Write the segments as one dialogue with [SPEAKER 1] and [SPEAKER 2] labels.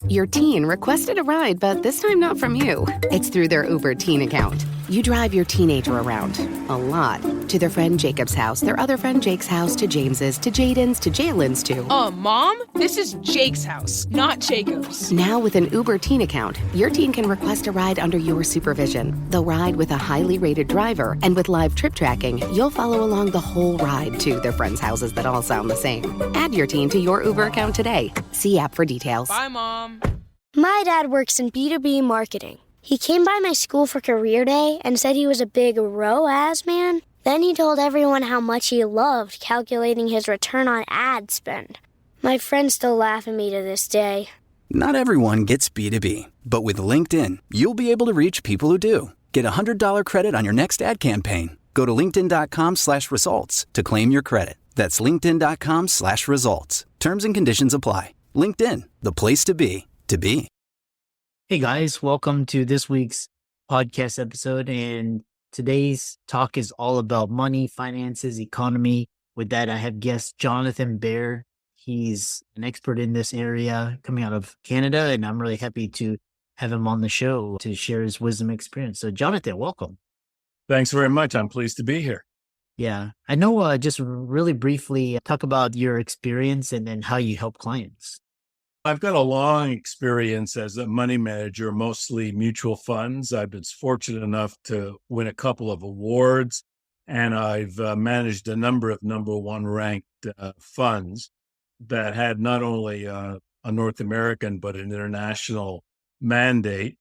[SPEAKER 1] Your teen requested a ride, but this time not from you. It's through their Uber teen account. You drive your teenager around, a lot, to their friend Jacob's house, their other friend Jake's house, to James's, to Jaden's, to Jalen's, to...
[SPEAKER 2] Mom? This is Jake's house, not Jacob's.
[SPEAKER 1] Now with an Uber teen account, your teen can request a ride under your supervision. They'll ride with a highly rated driver, and with live trip tracking, you'll follow along the whole ride to their friends' houses that all sound the same. Add your teen to your Uber account today. See app for details.
[SPEAKER 2] Bye, Mom.
[SPEAKER 3] My dad works in B2B marketing. He came by my school for career day and said he was a big ROAS man. Then he told everyone how much he loved calculating his return on ad spend. My friends still laugh at me to this day.
[SPEAKER 4] Not everyone gets B2B, but with LinkedIn, you'll be able to reach people who do. Get a $100 credit on your next ad campaign. Go to linkedin.com/results to claim your credit. That's linkedin.com/results. Terms and conditions apply. LinkedIn, the place to be, to be.
[SPEAKER 5] Hey guys, welcome to this week's podcast episode. And today's talk is all about money, finances, economy. With that, I have guest Jonathan Baird. He's an expert in this area coming out of Canada, and I'm really happy to have him on the show to share his wisdom experience. So Jonathan, welcome.
[SPEAKER 6] Thanks very much. I'm pleased to be here.
[SPEAKER 5] Yeah, I know just really briefly talk about your experience and then how you help clients.
[SPEAKER 6] I've got a long experience as a money manager, mostly mutual funds. I've been fortunate enough to win a couple of awards, and I've managed a number of number one ranked funds that had not only a North American, but an international mandate.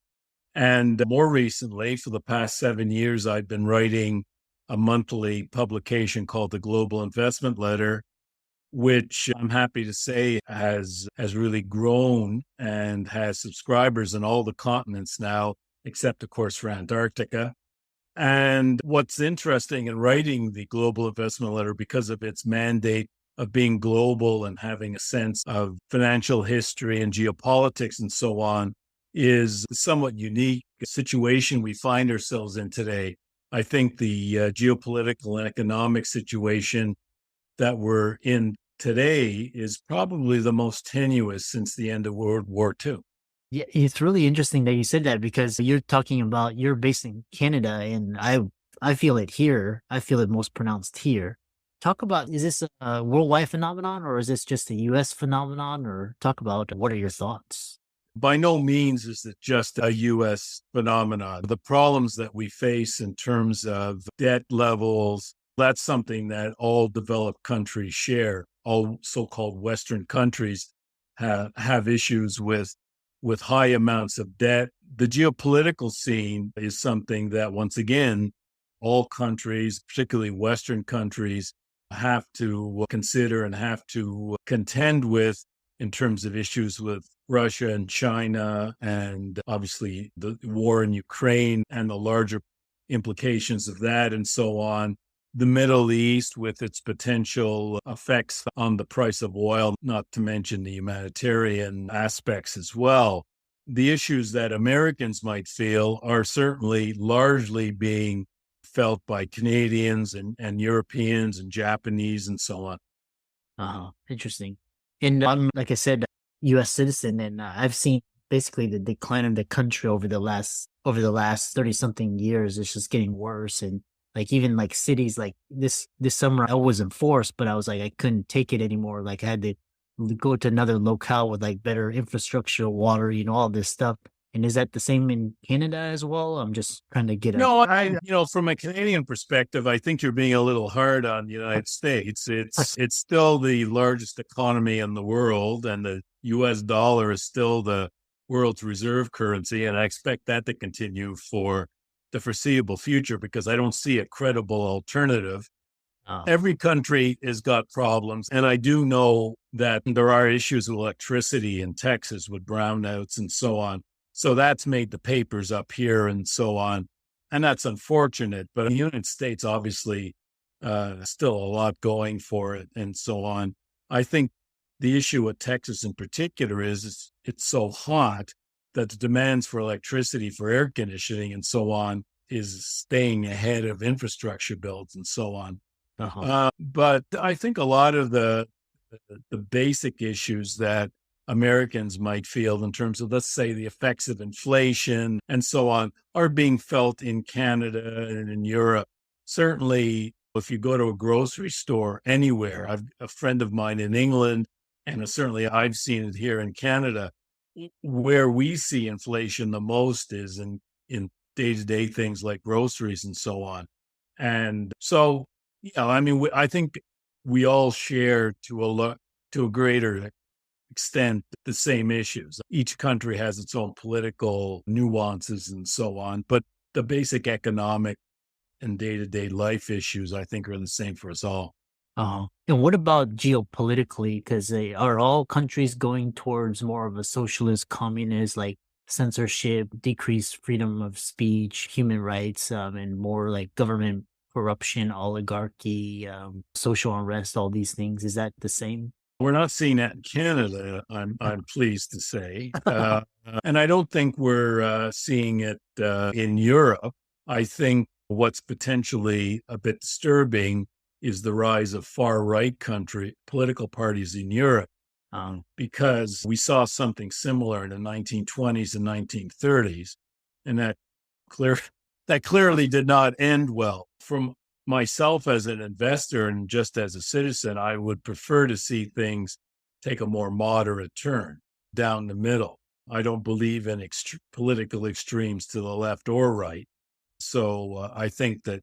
[SPEAKER 6] And more recently, for the past 7 years, I've been writing a monthly publication called the Global Investment Letter, which I'm happy to say has really grown and has subscribers in all the continents now, except, of course, for Antarctica. And what's interesting in writing the Global Investment Letter, because of its mandate of being global and having a sense of financial history and geopolitics and so on, is a somewhat unique situation we find ourselves in today. I think the geopolitical and economic situation that we're in today is probably the most tenuous since the end of World War II.
[SPEAKER 5] Yeah, it's really interesting that you said that, because you're talking about, you're based in Canada, and I feel it here. I feel it most pronounced here. Talk about, is this a worldwide phenomenon, or is this just a U.S. phenomenon? Or talk about, what are your thoughts?
[SPEAKER 6] By no means is it just a U.S. phenomenon. The problems that we face in terms of debt levels, that's something that all developed countries share. All so-called Western countries have issues with high amounts of debt. The geopolitical scene is something that, once again, all countries, particularly Western countries, have to consider and have to contend with in terms of issues with Russia and China, and obviously the war in Ukraine and the larger implications of that and so on. The Middle East with its potential effects on the price of oil, not to mention the humanitarian aspects as well. The issues that Americans might feel are certainly largely being felt by Canadians and Europeans and Japanese and so on.
[SPEAKER 5] Interesting. And I'm, like I said, U.S. citizen, and I've seen basically the decline of the country over the last 30 something years. It's just getting worse. And like, even like cities, like this summer I was enforced, but I was like, I couldn't take it anymore. Like, I had to go to another locale with like better infrastructure, water, all this stuff. And is that the same in Canada as well? I'm just trying to get
[SPEAKER 6] No, from a Canadian perspective, I think you're being a little hard on the United States. It's still the largest economy in the world, and the US dollar is still the world's reserve currency. And I expect that to continue for the foreseeable future, because I don't see a credible alternative. Every country has got problems. And I do know that there are issues with electricity in Texas with brownouts and so on. So that's made the papers up here and so on. And that's unfortunate. But in the United States, obviously, still a lot going for it and so on. I think the issue with Texas in particular is it's so hot that the demands for electricity for air conditioning and so on is staying ahead of infrastructure builds and so on. But I think a lot of the basic issues that Americans might feel in terms of, let's say, the effects of inflation and so on are being felt in Canada and in Europe. Certainly, if you go to a grocery store anywhere, I've a friend of mine in England, and certainly I've seen it here in Canada, where we see inflation the most is in day-to-day things like groceries and so on. And so, I mean, I think we all share to a greater extent the same issues. Each country has its own political nuances and so on, but the basic economic and day-to-day life issues, I think, are the same for us all.
[SPEAKER 5] And what about geopolitically? Because are all countries going towards more of a socialist, communist, like censorship, decreased freedom of speech, human rights, and more like government corruption, oligarchy, social unrest, all these things? Is that the same?
[SPEAKER 6] We're not seeing that in Canada, I'm pleased to say. And I don't think we're seeing it in Europe. I think what's potentially a bit disturbing is the rise of far-right political parties in Europe, because we saw something similar in the 1920s and 1930s, and that clearly did not end well. From myself as an investor and just as a citizen, I would prefer to see things take a more moderate turn down the middle. I don't believe in political extremes to the left or right. So I think that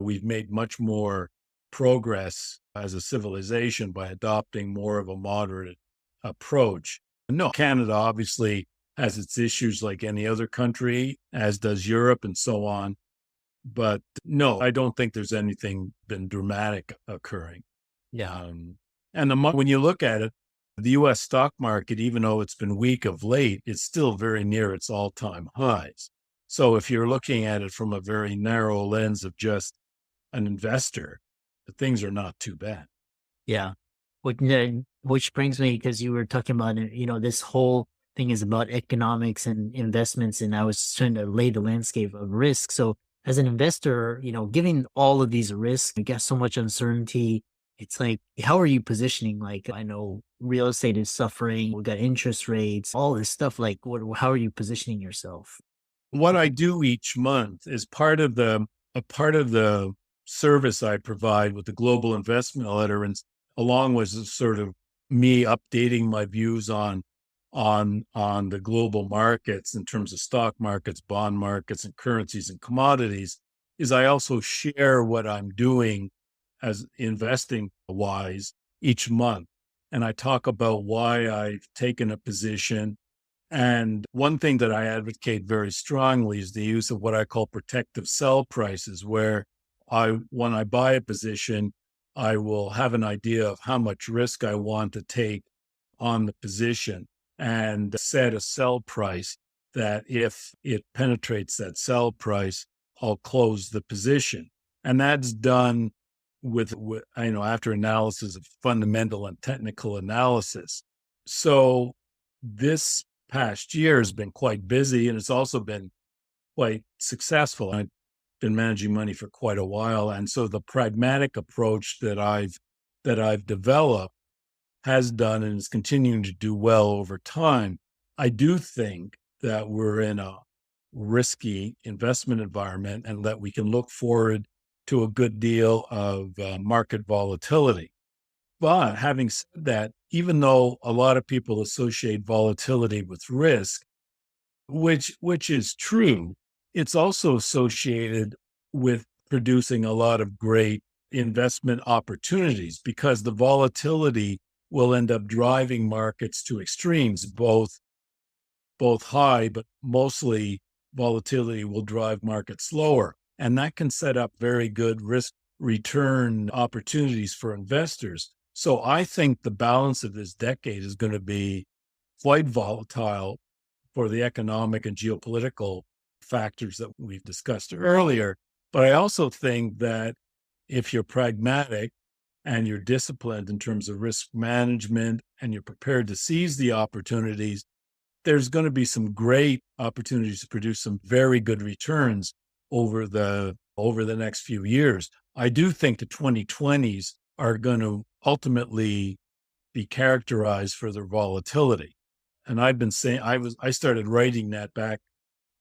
[SPEAKER 6] we've made much more progress as a civilization by adopting more of a moderate approach. No, Canada obviously has its issues like any other country, as does Europe and so on. But no, I don't think there's anything been dramatic occurring.
[SPEAKER 5] Yeah.
[SPEAKER 6] And when you look at it, the U.S. stock market, even though it's been weak of late, is still very near its all-time highs. So if you're looking at it from a very narrow lens of just an investor, things are not too bad.
[SPEAKER 5] Yeah. Which brings me, because you were talking about, this whole thing is about economics and investments, and I was trying to lay the landscape of risk. So as an investor, given all of these risks, you got so much uncertainty. It's like, how are you positioning? Like, I know real estate is suffering. We got interest rates, all this stuff. Like, how are you positioning yourself?
[SPEAKER 6] What I do each month is part of the service I provide with the Global Investment Letter, and along with sort of me updating my views on the global markets in terms of stock markets, bond markets, and currencies and commodities, is I also share what I'm doing as investing wise each month. And I talk about why I've taken a position. And one thing that I advocate very strongly is the use of what I call protective sell prices, where when I buy a position, I will have an idea of how much risk I want to take on the position and set a sell price that if it penetrates that sell price, I'll close the position. And that's done with after analysis of fundamental and technical analysis. So this past year has been quite busy, and it's also been quite successful. I've been managing money for quite a while. And so the pragmatic approach that I've developed has done and is continuing to do well over time. I do think that we're in a risky investment environment and that we can look forward to a good deal of market volatility. But having said that, even though a lot of people associate volatility with risk, which is true, it's also associated with producing a lot of great investment opportunities, because the volatility will end up driving markets to extremes, both high, but mostly volatility will drive markets lower. And that can set up very good risk return opportunities for investors. So I think the balance of this decade is going to be quite volatile for the economic and geopolitical factors that we've discussed earlier. But I also think that if you're pragmatic and you're disciplined in terms of risk management and you're prepared to seize the opportunities, there's going to be some great opportunities to produce some very good returns over the next few years. I do think the 2020s are going to ultimately be characterized for their volatility. And I've been saying, I started writing that back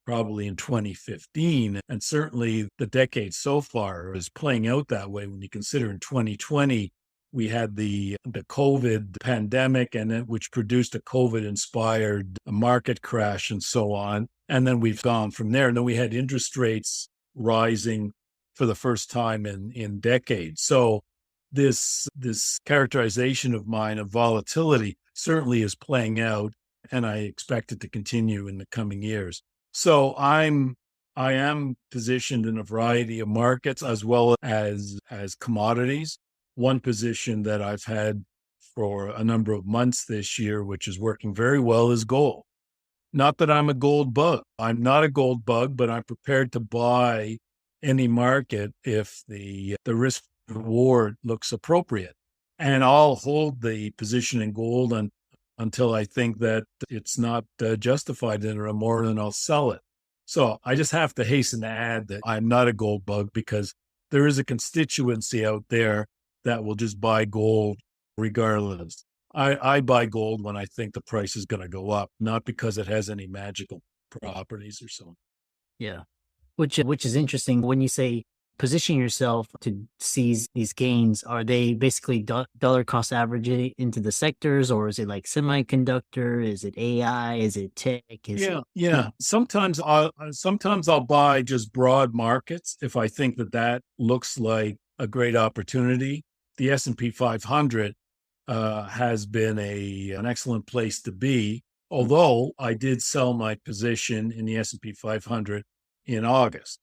[SPEAKER 6] probably in 2015. And certainly the decade so far is playing out that way when you consider in 2020, we had the COVID pandemic, and which produced a COVID-inspired market crash and so on. And then we've gone from there. And then we had interest rates rising for the first time in decades. So this characterization of mine of volatility certainly is playing out, and I expect it to continue in the coming years. So I am positioned in a variety of markets as well as commodities. One position that I've had for a number of months this year, which is working very well, is gold. Not that I'm a gold bug. I'm not a gold bug, but I'm prepared to buy any market if the risk reward looks appropriate. And I'll hold the position in gold until I think that it's not justified anymore, and I'll sell it. So I just have to hasten to add that I'm not a gold bug, because there is a constituency out there that will just buy gold regardless. I buy gold when I think the price is going to go up, not because it has any magical properties or so.
[SPEAKER 5] Yeah. Which is interesting. When you say position yourself to seize these gains, are they basically dollar cost averaging into the sectors, or is it like semiconductor? Is it AI? Is it tech?
[SPEAKER 6] Yeah. Sometimes I'll buy just broad markets if I think that looks like a great opportunity. The S&P 500 has been an excellent place to be, although I did sell my position in the S&P 500 in August.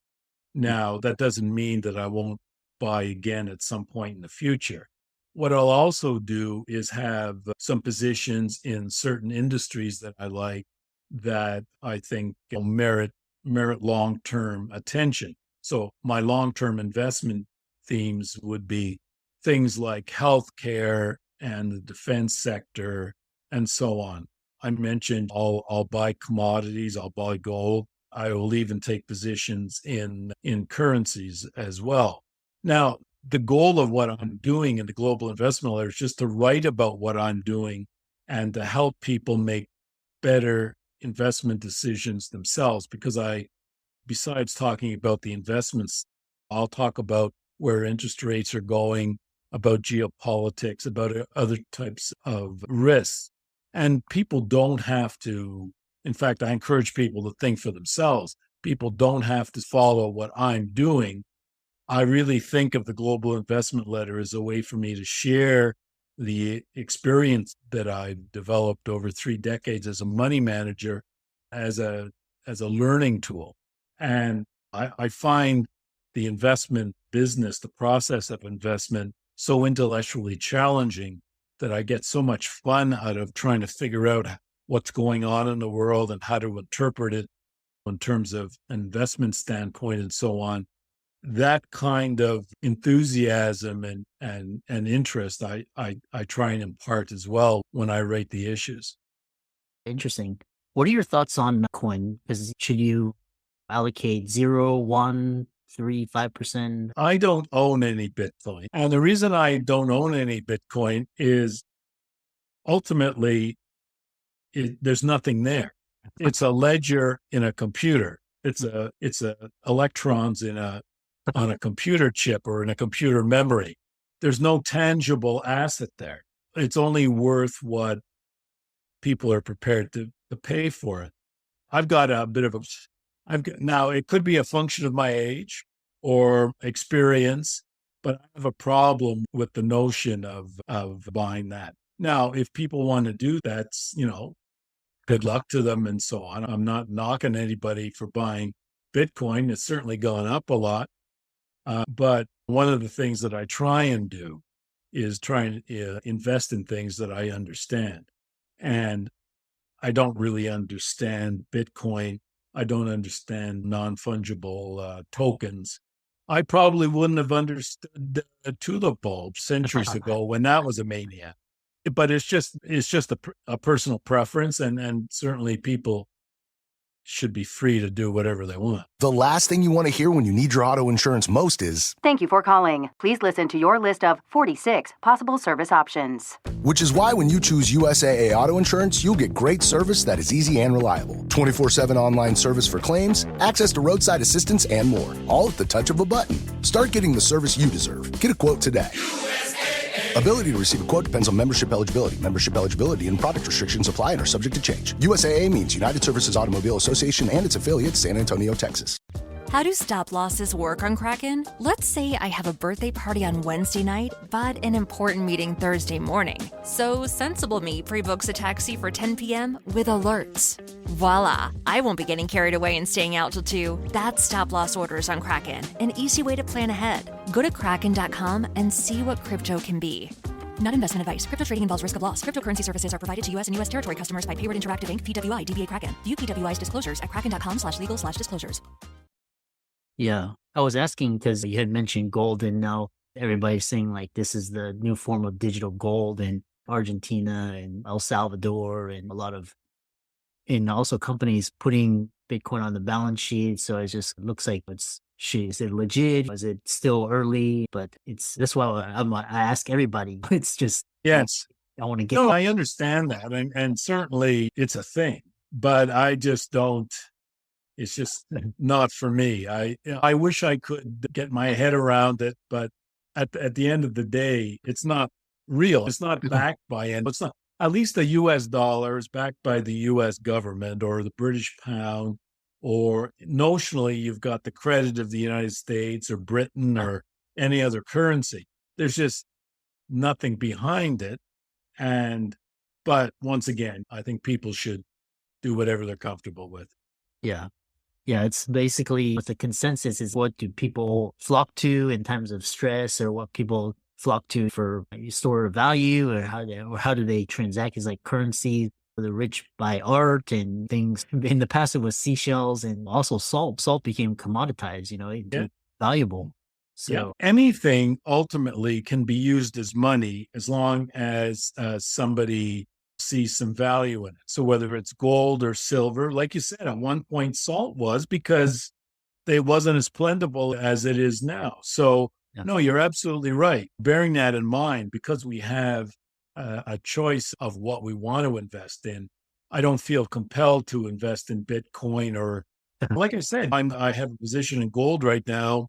[SPEAKER 6] Now, that doesn't mean that I won't buy again at some point in the future. What I'll also do is have some positions in certain industries that I like, that I think will merit long-term attention. So my long-term investment themes would be things like healthcare and the defense sector and so on. I mentioned I'll buy commodities, I'll buy gold. I will even take positions in currencies as well. Now, the goal of what I'm doing in the Global Investment Letter is just to write about what I'm doing and to help people make better investment decisions themselves, because besides talking about the investments, I'll talk about where interest rates are going, about geopolitics, about other types of risks. And people don't have to, in fact, I encourage people to think for themselves. People don't have to follow what I'm doing. I really think of the Global Investment Letter as a way for me to share the experience that I've developed over 3 decades as a money manager, as a learning tool. And I find the investment business, the process of investment, so intellectually challenging that I get so much fun out of trying to figure out what's going on in the world and how to interpret it in terms of an investment standpoint and so on. That kind of enthusiasm and interest, I try and impart as well when I rate the issues.
[SPEAKER 5] Interesting. What are your thoughts on Bitcoin? Because should you allocate 0, 1, 3, 5%?
[SPEAKER 6] I don't own any Bitcoin. And the reason I don't own any Bitcoin is ultimately there's nothing there. It's a ledger in a computer. It's a electrons on a computer chip or in a computer memory. There's no tangible asset there. It's only worth what people are prepared to pay for it. I've got a bit of now it could be a function of my age or experience, but I have a problem with the notion of buying that. Now, if people want to do that, good luck to them and so on. I'm not knocking anybody for buying Bitcoin. It's certainly gone up a lot. But one of the things that I try and do is try and invest in things that I understand. And I don't really understand Bitcoin. I don't understand non-fungible tokens. I probably wouldn't have understood tulip bulbs centuries ago when that was a mania. But it's just a personal preference, and certainly people should be free to do whatever they want.
[SPEAKER 7] The last thing you want to hear when you need your auto insurance most is,
[SPEAKER 1] Thank you for calling. Please listen to your list of 46 possible service options.
[SPEAKER 7] which is why when you choose USAA Auto Insurance, you'll get great service that is easy and reliable. 24/7 online service for claims, access to roadside assistance, and more, all at the touch of a button. Start getting the service you deserve. Get a quote today. Ability to receive a quote depends on membership eligibility. Membership eligibility and product restrictions apply and are subject to change. USAA means United Services Automobile Association and its affiliates, San Antonio, Texas.
[SPEAKER 8] How do stop losses work on Kraken? Let's say I have a birthday party on Wednesday night, but an important meeting Thursday morning. So Sensible Me pre-books a taxi for 10 p.m. with alerts. Voila! I won't be getting carried away and staying out till 2. That's stop loss orders on Kraken, an easy way to plan ahead. Go to kraken.com and see what crypto can be. Not investment advice. Crypto trading involves risk of loss. Cryptocurrency services are provided to U.S. and U.S. territory customers by Baird Interactive Inc., PWI, DBA Kraken. View PWI's disclosures at kraken.com/legal/disclosures.
[SPEAKER 5] Yeah. I was asking because you had mentioned gold, and now everybody's saying like this is the new form of digital gold in Argentina and El Salvador, and and also companies putting Bitcoin on the balance sheet. So it just looks like is it legit? Is it still early? But that's why I ask everybody. It's just,
[SPEAKER 6] Yes.
[SPEAKER 5] I want to get.
[SPEAKER 6] No, I understand that. And certainly it's a thing, but I just don't. It's just not for me. I wish I could get my head around it, but at the end of the day, it's not real. It's not backed by it. It's not. At least the U.S. dollar is backed by the U.S. government or the British pound, or notionally you've got the credit of the United States or Britain or any other currency. There's just nothing behind it. But once again, I think people should do whatever they're comfortable with.
[SPEAKER 5] Yeah. Yeah, it's basically what the consensus is. What do people flock to in times of stress, or what people flock to for store of value, or how do they transact as like currency? The rich buy art and things. In the past, it was seashells and also salt. Salt became commoditized, valuable. So
[SPEAKER 6] anything ultimately can be used as money as long as somebody sees some value in it. So whether it's gold or silver, like you said, at one point salt was, because it wasn't as plentiful as it is now. So no, you're absolutely right. Bearing that in mind, because we have a choice of what we want to invest in, I don't feel compelled to invest in Bitcoin or, like I said, I have a position in gold right now.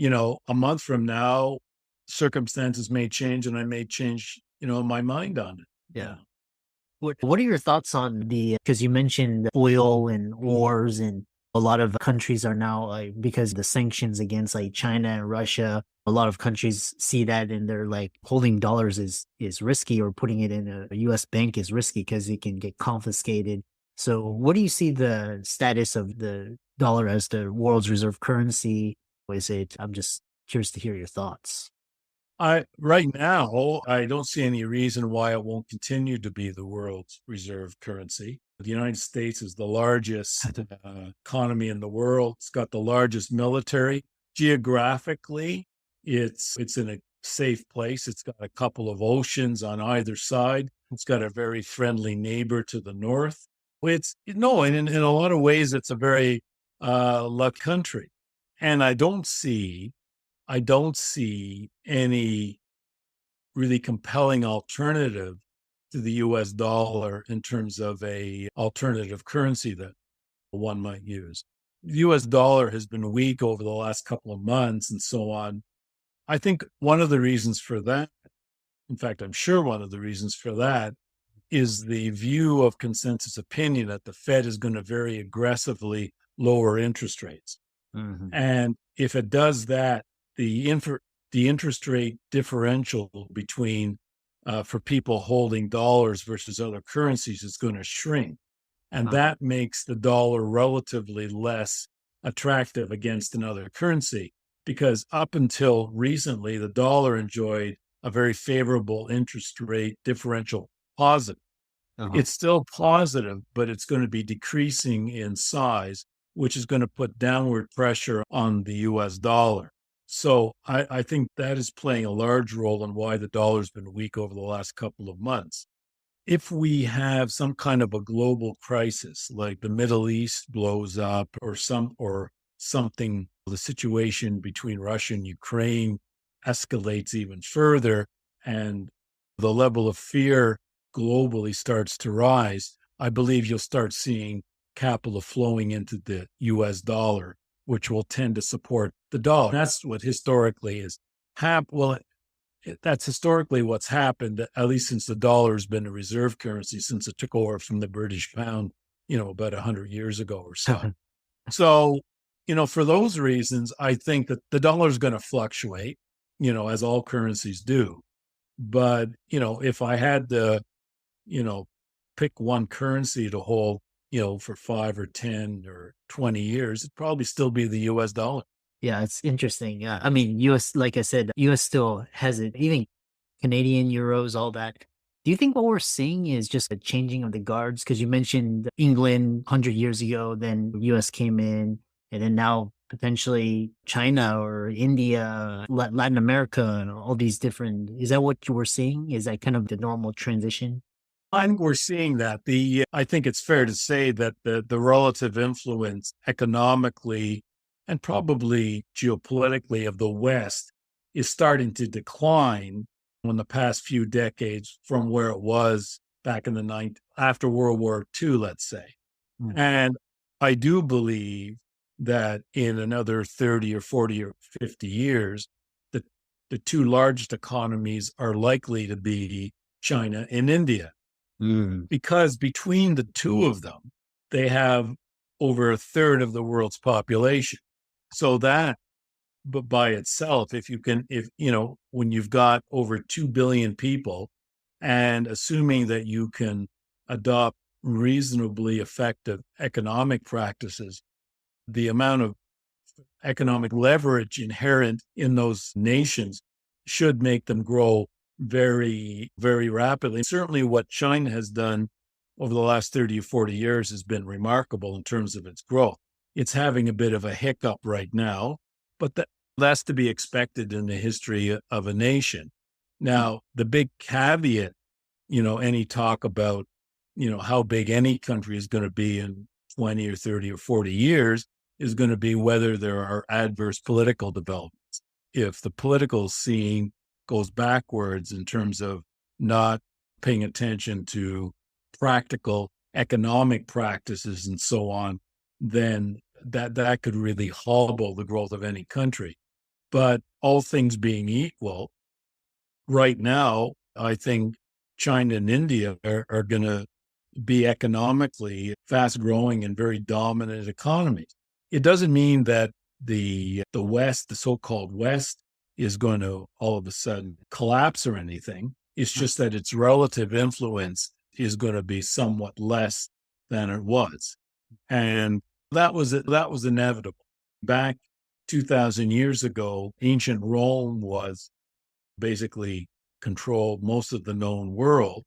[SPEAKER 6] A month from now, circumstances may change and I may change, my mind on it.
[SPEAKER 5] Yeah. What are your thoughts on because you mentioned oil and wars, and a lot of countries are now, because of the sanctions against like China and Russia, a lot of countries see that and they're like, holding dollars is risky, or putting it in a U.S. bank is risky because it can get confiscated. So what do you see the status of the dollar as the world's reserve currency? I'm just curious to hear your thoughts.
[SPEAKER 6] Right now, I don't see any reason why it won't continue to be the world's reserve currency. The United States is the largest economy in the world. It's got the largest military. Geographically, it's in a safe place. It's got a couple of oceans on either side. It's got a very friendly neighbor to the north. And in a lot of ways, it's a very lucky country. And I don't see any really compelling alternative to the US dollar in terms of a alternative currency that one might use. The US dollar has been weak over the last couple of months and so on. I think one of the reasons for that, in fact, I'm sure one of the reasons for that, is the view of consensus opinion that the Fed is going to very aggressively lower interest rates. Mm-hmm. And if it does that, the interest rate differential between for people holding dollars versus other currencies is going to shrink. And that makes the dollar relatively less attractive against another currency, because up until recently, the dollar enjoyed a very favorable interest rate differential positive. It's still positive, but it's going to be decreasing in size, which is going to put downward pressure on the US dollar. So I think that is playing a large role in why the dollar's been weak over the last couple of months. if we have some kind of a global crisis, like the Middle East blows up or something, the situation between Russia and Ukraine escalates even further, and the level of fear globally starts to rise, I believe you'll start seeing capital flowing into the US dollar, which will tend to support the dollar. That's what historically is that's historically what's happened, at least since the dollar has been a reserve currency, since it took over from the British pound, about 100 years ago or so. So, for those reasons, I think that the dollar is going to fluctuate, as all currencies do. But, if I had to, pick one currency to hold, for 5 or 10 or 20 years, it'd probably still be the US dollar.
[SPEAKER 5] Yeah, it's interesting. I mean, US, like I said, US still has it, even Canadian euros, all that. Do you think what we're seeing is just a changing of the guards? Because you mentioned England 100 years ago, then US came in, and then now potentially China or India, Latin America, and all these different. Is that what you were seeing? Is that kind of the normal transition?
[SPEAKER 6] I think we're seeing that. I think it's fair to say that the relative influence economically and probably geopolitically of the West is starting to decline in the past few decades from where it was back in after World War II, let's say. And I do believe that in another 30 or 40 or 50 years, the two largest economies are likely to be China and India. Because between the two of them, they have over a third of the world's population. So that, but by itself, when you've got over 2 billion people, and assuming that you can adopt reasonably effective economic practices, the amount of economic leverage inherent in those nations should make them grow very, very rapidly. Certainly what China has done over the last 30 or 40 years has been remarkable in terms of its growth. It's having a bit of a hiccup right now, but that's to be expected in the history of a nation. Now, the big caveat, any talk about, how big any country is going to be in 20 or 30 or 40 years is going to be whether there are adverse political developments. If the political scene goes backwards in terms of not paying attention to practical economic practices and so on, then that could really hobble the growth of any country. But all things being equal, right now, I think China and India are going to be economically fast growing and very dominant economies. It doesn't mean that the West, the so-called West, is going to all of a sudden collapse or anything. It's just that its relative influence is going to be somewhat less than it was. And that was inevitable. Back 2,000 years ago, ancient Rome was basically controlled most of the known world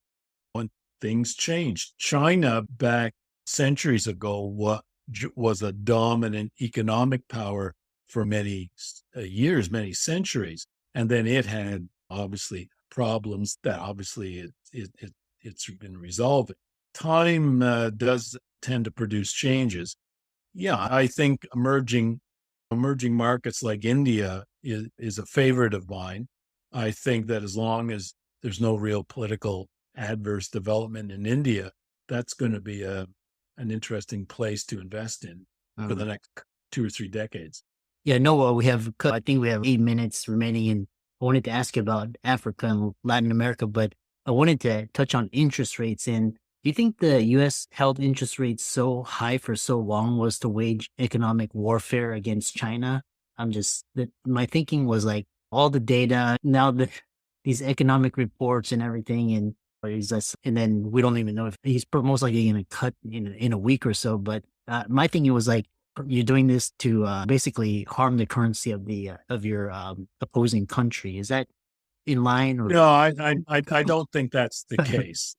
[SPEAKER 6] when things changed. China back centuries ago was a dominant economic power for many years, many centuries. And then it had obviously problems that obviously it's been resolving. Time does tend to produce changes. Yeah, I think emerging markets like India is a favorite of mine. I think that as long as there's no real political adverse development in India, that's going to be an interesting place to invest in for the next 2 or 3 decades.
[SPEAKER 5] Yeah, no, I think we have 8 minutes remaining, and I wanted to ask you about Africa and Latin America, but I wanted to touch on interest rates. And do you think the U.S. held interest rates so high for so long was to wage economic warfare against China? My thinking was like all the data, now these economic reports and everything, and then we don't even know if he's most likely going to cut in a week or so. But my thinking was like, you're doing this to basically harm the currency of your opposing country. Is that in line? Or?
[SPEAKER 6] No, I don't think that's the case.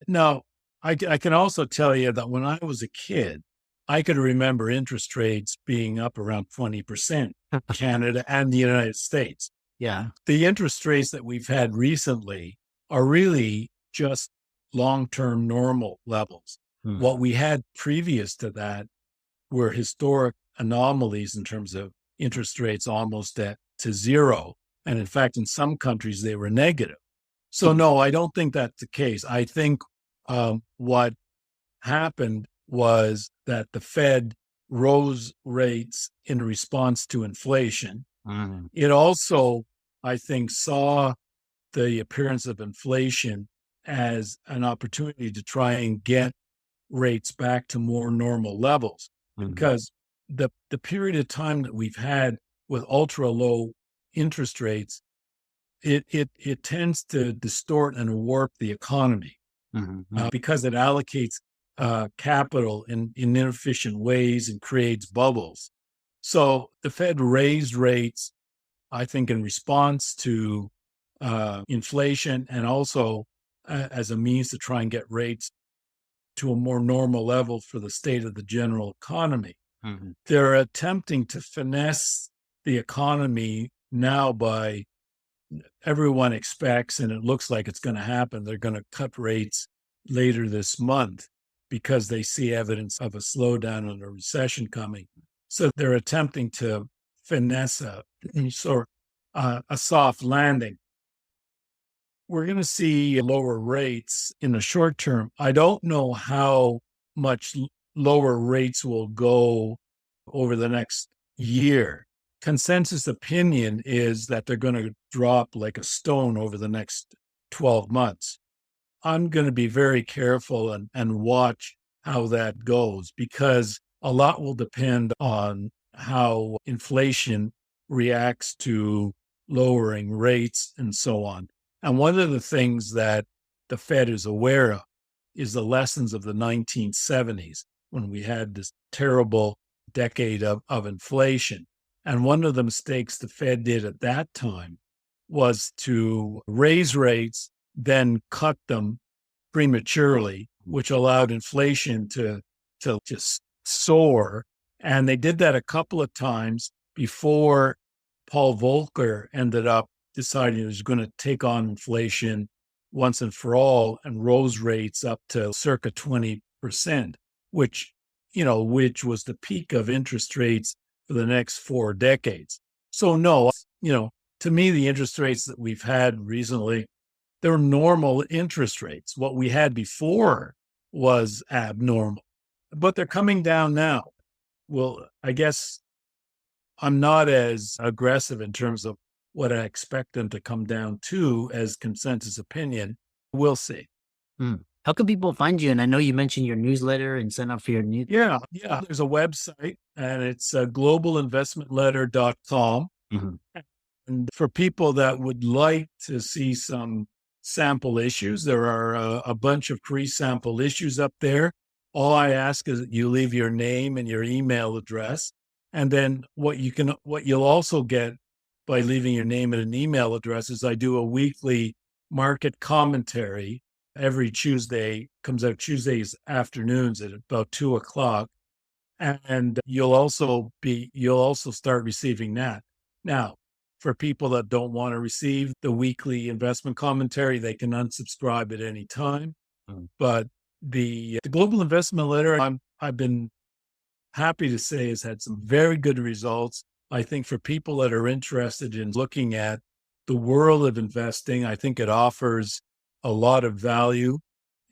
[SPEAKER 6] No, I can also tell you that when I was a kid, I could remember interest rates being up around 20%, Canada and the United States.
[SPEAKER 5] Yeah.
[SPEAKER 6] The interest rates that we've had recently are really just long-term normal levels. What we had previous to that were historic anomalies in terms of interest rates almost to zero. And in fact, in some countries, they were negative. So no, I don't think that's the case. I think what happened was that the Fed rose rates in response to inflation. It also, I think, saw the appearance of inflation as an opportunity to try and get rates back to more normal levels. Because the period of time that we've had with ultra low interest rates, it tends to distort and warp the economy because it allocates capital in inefficient ways and creates bubbles. So the Fed raised rates, I think, in response to inflation and also as a means to try and get rates to a more normal level for the state of the general economy. They're attempting to finesse the economy now by everyone expects, and it looks like it's going to happen, they're going to cut rates later this month because they see evidence of a slowdown and a recession coming. So they're attempting to finesse a soft landing. We're going to see lower rates in the short term. I don't know how much lower rates will go over the next year. Consensus opinion is that they're going to drop like a stone over the next 12 months. I'm going to be very careful and watch how that goes because a lot will depend on how inflation reacts to lowering rates and so on. And one of the things that the Fed is aware of is the lessons of the 1970s when we had this terrible decade of inflation. And one of the mistakes the Fed did at that time was to raise rates, then cut them prematurely, which allowed inflation to just soar. And they did that a couple of times before Paul Volcker ended up deciding he was going to take on inflation once and for all and rose rates up to circa 20%, which was the peak of interest rates for the next 4 decades. So no, to me, the interest rates that we've had recently, they're normal interest rates. What we had before was abnormal, but they're coming down now. Well, I guess I'm not as aggressive in terms of what I expect them to come down to as consensus opinion. We'll see.
[SPEAKER 5] How can people find you? And I know you mentioned your newsletter and sign up for your newsletter.
[SPEAKER 6] Yeah. There's a website and it's globalinvestmentletter.com. And for people that would like to see some sample issues, there are a bunch of free sample issues up there. All I ask is that you leave your name and your email address. And then what you'll also get by leaving your name and an email address is I do a weekly market commentary every Tuesday, comes out Tuesdays afternoons at about 2:00. And you'll also start receiving that. Now, for people that don't want to receive the weekly investment commentary, they can unsubscribe at any time. But the Global Investment Letter, I've been happy to say has had some very good results. I think for people that are interested in looking at the world of investing, I think it offers a lot of value.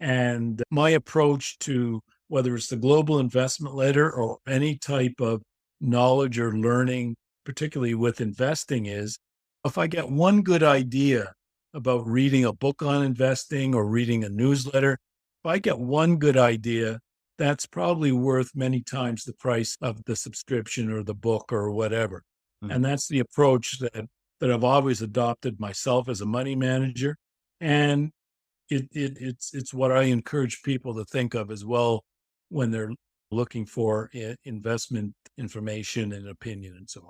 [SPEAKER 6] And my approach to whether it's the Global Investment Letter or any type of knowledge or learning, particularly with investing, is if I get one good idea about reading a book on investing or reading a newsletter, if I get one good idea, that's probably worth many times the price of the subscription or the book or whatever. And that's the approach that I've always adopted myself as a money manager. And it's what I encourage people to think of as well when they're looking for investment information and opinion and so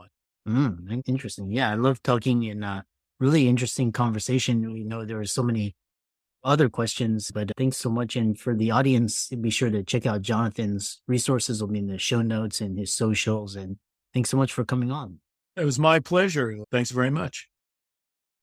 [SPEAKER 6] on.
[SPEAKER 5] Interesting. Yeah, I love talking in a really interesting conversation. We know there are so many other questions, but thanks so much. And for the audience, be sure to check out Jonathan's resources. Will be in the show notes and his socials. And thanks so much for coming on.
[SPEAKER 6] It was my pleasure. Thanks very much.